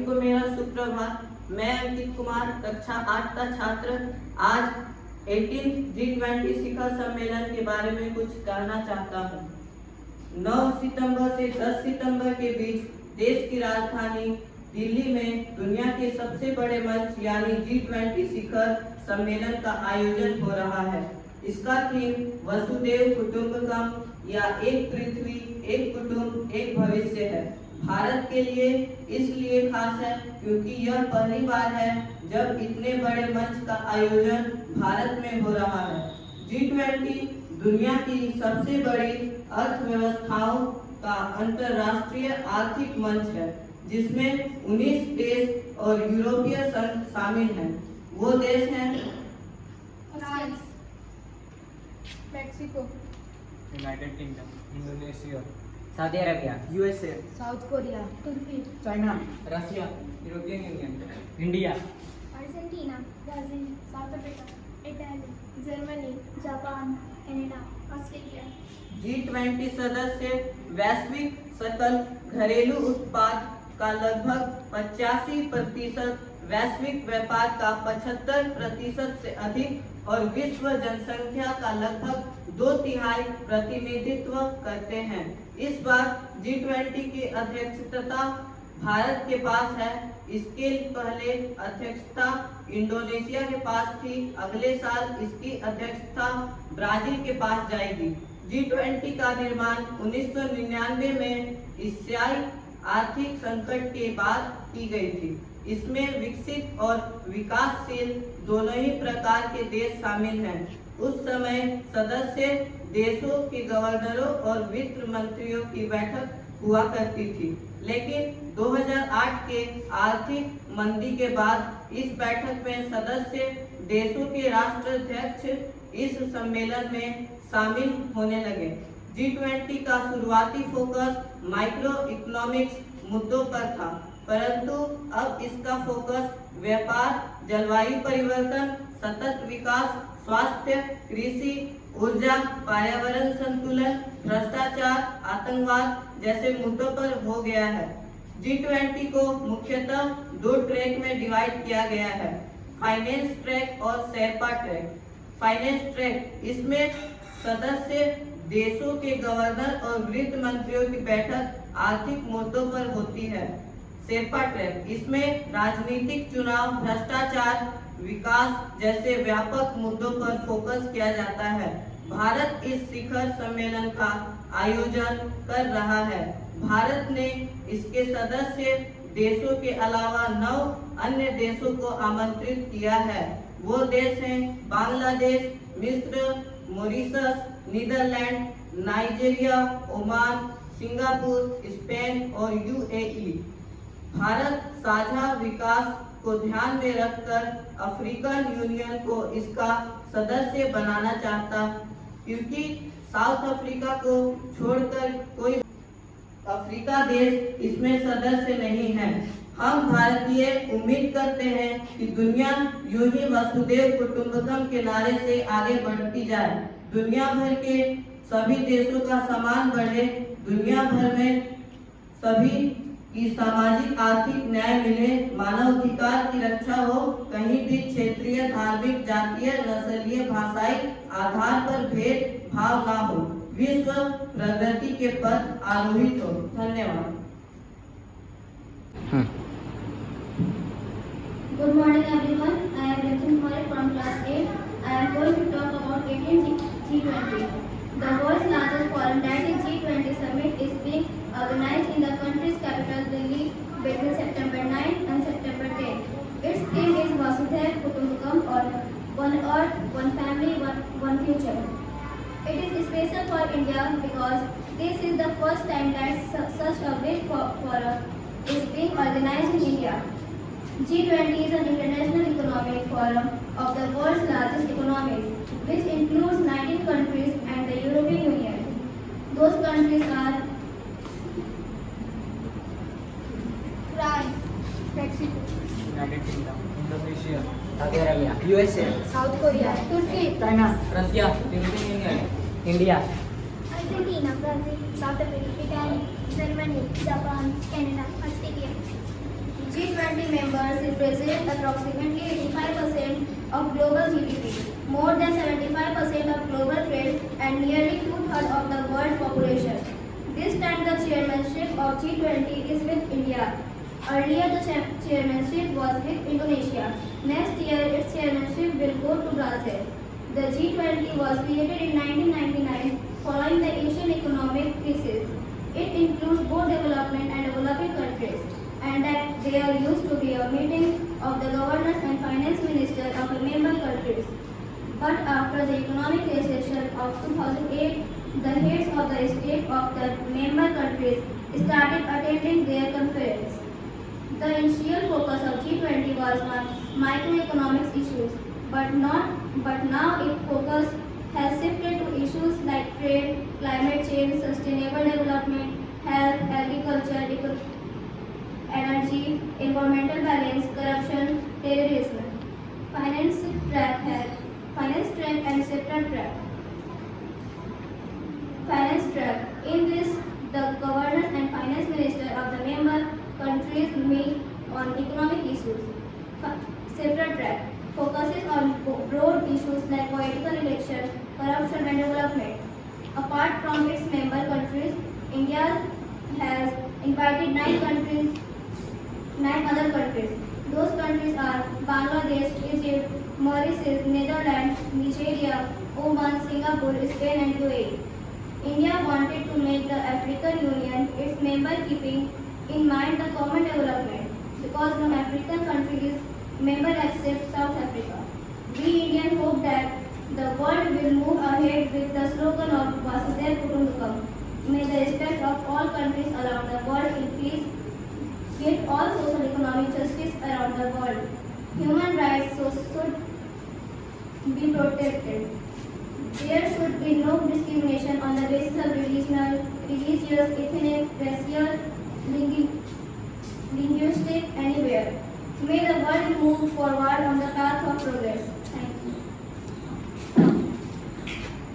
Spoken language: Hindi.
को मेरा सुप्रभात। मैं अंकित कुमार कक्षा 8 का छात्र आज 18 G20 शिखर सम्मेलन के बारे में कुछ कहना चाहता हूँ। 9 सितंबर से 10 सितंबर के बीच देश की राजधानी दिल्ली में दुनिया के सबसे बड़े मंच यानी G20 शिखर सम्मेलन का आयोजन हो रहा है। इसका थीम वसुधैव कुटुंबकम या एक पृथ्वी एक कुटुंब एक भविष्य है। भारत के लिए इसलिए खास है क्योंकि यह पहली बार है जब इतने बड़े मंच का आयोजन भारत में हो रहा है। G20 दुनिया की सबसे बड़ी अर्थव्यवस्थाओं का अंतर्राष्ट्रीय आर्थिक मंच है, जिसमें 19 देश और यूरोपीय संघ शामिल हैं। वो देश हैं France, Mexico, United Kingdom, Indonesia, Saudi Arabia, USA, South Korea, तुर्की, China, Russia, European Union, India, Argentina, Brazil, South Africa, Italy, Germany, Japan, Canada, Australia. G20 सदस्य वैश्विक सकल घरेलू उत्पाद का लगभग 85%, वैश्विक व्यापार का 75% से अधिक और विश्व जनसंख्या का लगभग 2/3 प्रतिनिधित्व करते हैं। इस बार G20 की अध्यक्षता भारत के पास है। इसके पहले अध्यक्षता इंडोनेशिया के पास थी। अगले साल इसकी अध्यक्षता ब्राजील के पास जाएगी। G20 का निर्माण 1999 में एशियाई आर्थिक संकट के बाद की गई थी। इसमें विकसित और विकासशील दोनों ही प्रकार के देश शामिल हैं। उस समय सदस्य देशों के गवर्नरों और वित्त मंत्रियों की बैठक हुआ करती थी, लेकिन 2008 के आर्थिक मंदी के बाद इस बैठक में सदस्य देशों के राष्ट्राध्यक्ष इस सम्मेलन में शामिल होने लगे। G20 का शुरुआती फोकस माइक्रो इकोनॉमिक्स मुद्दों पर था, परंतु अब इसका फोकस व्यापार, जलवायु परिवर्तन, सतत विकास, स्वास्थ्य, कृषि, ऊर्जा, पर्यावरण संतुलन, भ्रष्टाचार, आतंकवाद जैसे मुद्दों पर हो गया है। G20 को मुख्यतः 2 ट्रैक में डिवाइड किया गया है, फाइनेंस ट्रैक और शेरपा ट्रैक। फाइनेंस ट्रैक, इसमें सदस्य देशों के गवर्नर और वित्त मंत्रियों की बैठक आर्थिक मुद्दों पर होती है। शेरपा ट्रैक, इसमें राजनीतिक चुनाव, भ्रष्टाचार, विकास जैसे व्यापक मुद्दों पर फोकस किया जाता है। भारत इस शिखर सम्मेलन का आयोजन कर रहा है। भारत ने इसके सदस्य देशों के अलावा 9 अन्य देशों को आमंत्रित किया है। वो देश हैं बांग्लादेश, मिस्र, Mauritius, Netherlands, Nigeria, Oman, Singapore, Spain और UAE। भारत साझा विकास को ध्यान में रखकर अफ्रीकन यूनियन को इसका सदस्य बनाना चाहता, क्योंकि साउथ अफ्रीका को छोड़कर कोई अफ्रीका देश इसमें सदस्य नहीं है। हम भारतीय उम्मीद करते हैं कि दुनिया यूं ही वसुधैव कुटुंबकम के नारे से आगे बढ़ती जाए। दुनिया भर के सभी देशों का सम्मान बढ़े, दुनिया भर में सभी की सामाजिक आर्थिक न्याय मिले, मानवाधिकार की रक्षा हो, कहीं भी क्षेत्रीय, धार्मिक, जातीय, नस्लीय, भाषाई आधार पर भेदभाव ना हो, विश्व प्रगति के पथ आरोहित हो। धन्यवाद। Good morning everyone. I am Rachin Kumar from class 8. I am going to talk about 18 G20. The world's largest forum, that is G20 summit, is being organized in the country's capital Delhi between September 9 and September 10. Its theme is Vasudhaiv Kutumbakam, or One Earth, One Family, One Future. It is special for India because this is the first time that such a big forum is being organized in India. G20 is an international economic forum of the world's largest economies, which includes 19 countries and the European Union. Those countries are France, Mexico, United Kingdom, Indonesia, Saudi Arabia, USA, South Korea, तुर्की, China, Russia, European Union, India, Argentina, Brazil, South Africa, Italy, Germany, Japan, Canada, Australia. G20 G20 members represent approximately 85% of global GDP, more than 75% of global trade, and nearly two-thirds of the world population. This time the chairmanship of G20 is with India. Earlier the chairmanship was with Indonesia. Next year its chairmanship will go to Brazil. The G20 was created in 1999 following the Asian economic crisis. It includes both development and developing countries, and that they are used to be a meeting of the governors and finance ministers of the member countries. But after the economic recession of 2008, the heads of the state of the member countries started attending their conference. The initial focus of G20 was on microeconomics issues, but now its focus has shifted to issues like trade, climate change, sustainable development, health, agriculture, energy, environmental balance, corruption, terrorism. Finance track and sector track. Finance track. In this, the governors and finance minister of the member countries meet on economic issues. Sector track focuses on broad issues like political election, corruption and development. Apart from its member countries, India has invited 9 other countries. Those countries are Bangladesh, Egypt, Mauritius, Netherlands, Nigeria, Oman, Singapore, Spain and UAE. India wanted to make the African Union its member keeping in mind the common development because no African country is member except South Africa. We Indians hope that the world will move ahead with the slogan of Vasudhaiva Kutumbakam. May the respect of all countries around the world increase, get all social economic justice around the world. Human rights should be protected. There should be no discrimination on the basis of religious, ethnic, racial, linguistic, anywhere. May the world move forward on the path of progress.